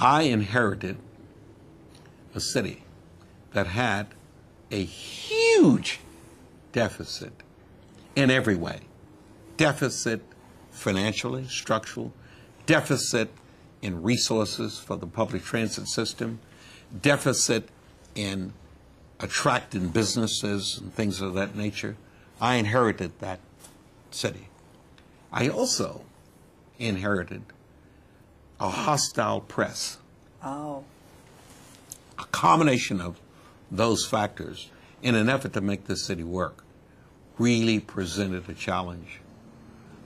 I inherited a city that had a huge deficit in every way. Deficit financially, structural, deficit in resources for the public transit system, deficit in attracting businesses and things of that nature. I inherited that city. I also inherited a hostile press. Oh. A combination of those factors in an effort to make this city work really presented a challenge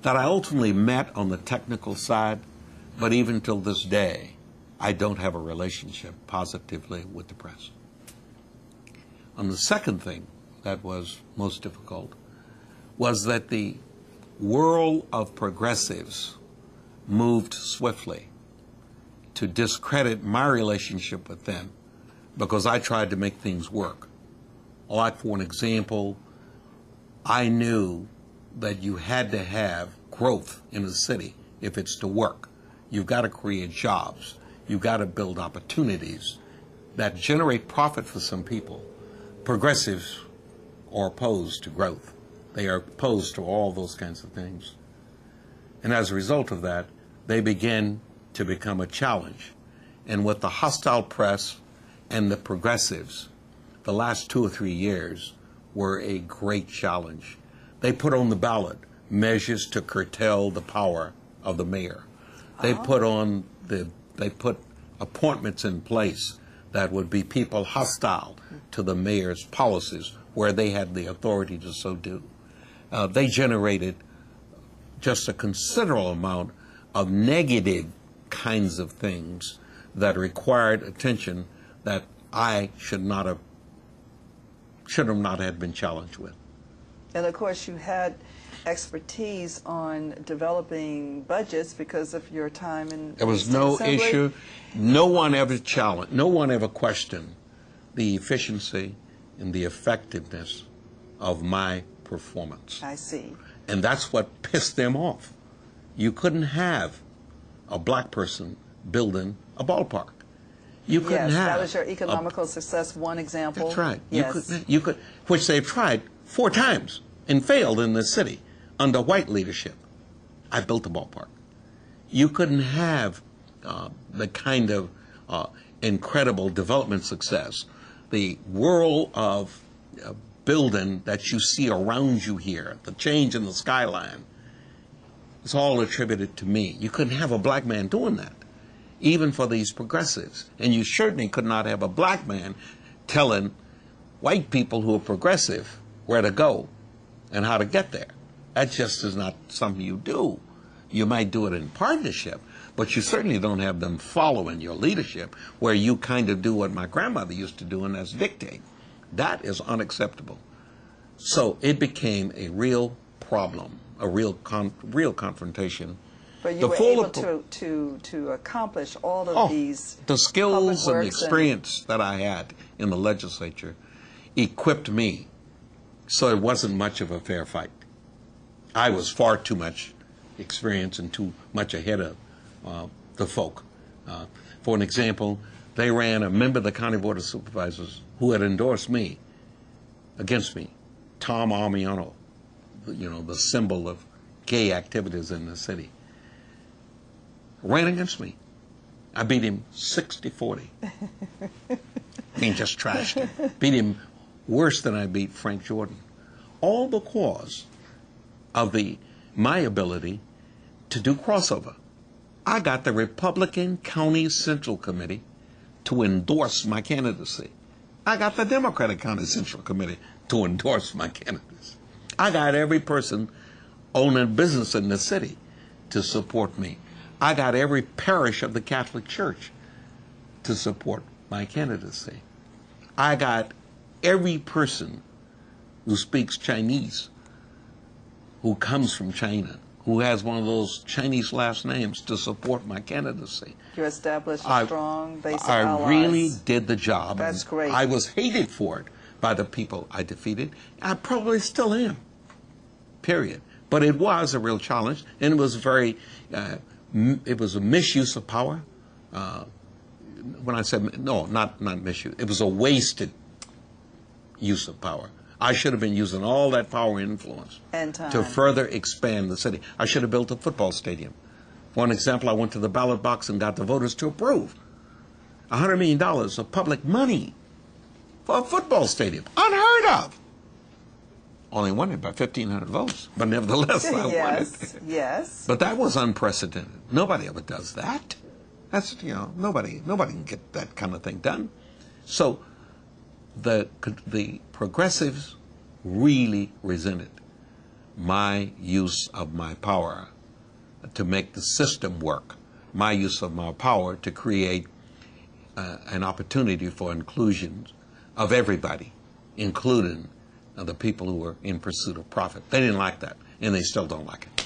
that I ultimately met on the technical side, but even till this day, I don't have a relationship positively with the press. And the second thing that was most difficult was that the world of progressives moved swiftly to discredit my relationship with them because I tried to make things work. Like, for an example, I knew that you had to have growth in a city if it's to work. You've got to create jobs. You've got to build opportunities that generate profit for some people. Progressives are opposed to growth. They are opposed to all those kinds of things. And as a result of that, they begin to become a challenge. And with the hostile press and the progressives, the last 2 or 3 years were a great challenge. They put on the ballot measures to curtail the power of the mayor. They put appointments in place that would be people hostile to the mayor's policies where they had the authority to so do. They generated just a considerable amount of negative kinds of things that required attention that I should not have been challenged with. And of course you had expertise on developing budgets because of your time in There was no Assembly. issue. No one ever challenged, no one ever questioned the efficiency and the effectiveness of my performance. I see. And that's what pissed them off. You couldn't have a black person building a ballpark. You couldn't have. That was your economical success, one example. That's right. Yes. You could, which they've tried 4 times and failed in this city under white leadership. I built a ballpark. You couldn't have the kind of incredible development success, the world of building that you see around you here, the change in the skyline. It's all attributed to me. You couldn't have a black man doing that, even for these progressives. And you certainly could not have a black man telling white people who are progressive where to go and how to get there. That just is not something you do. You might do it in partnership, but you certainly don't have them following your leadership where you kind of do what my grandmother used to do, and that's dictate. That is unacceptable. So it became a real problem, a real confrontation. But you were able to accomplish all of these. The skills and the experience that I had in the legislature equipped me so it wasn't much of a fair fight. I was far too much experience and too much ahead of the folk. For an example, they ran a member of the County Board of Supervisors who had endorsed me against me, Tom Armiano, you know, the symbol of gay activities in the city, ran against me. I beat him 60-40. I mean, just trashed him. Beat him worse than I beat Frank Jordan. All because of my ability to do crossover. I got the Republican County Central Committee to endorse my candidacy. I got the Democratic County Central Committee to endorse my candidacy. I got every person owning a business in the city to support me. I got every parish of the Catholic Church to support my candidacy. I got every person who speaks Chinese, who comes from China, who has one of those Chinese last names to support my candidacy. You established a strong base of allies. I really did the job. That's great. I was hated for it by the people I defeated. I probably still am, period. But it was a real challenge, and it was it was a misuse of power. when I said, no, not misuse, it was a wasted use of power. I should have been using all that power and influence And time. to further expand the city. I should have built a football stadium. For an example, I went to the ballot box and got the voters to approve $100 million of public money for a football stadium. Unheard of. Only won it by 1,500 votes, but nevertheless, I won it. Yes. But that was unprecedented. Nobody ever does that. That's, nobody can get that kind of thing done. So the progressives really resented my use of my power to make the system work, my use of my power to create an opportunity for inclusion of everybody, including the people who were in pursuit of profit. They didn't like that, and they still don't like it.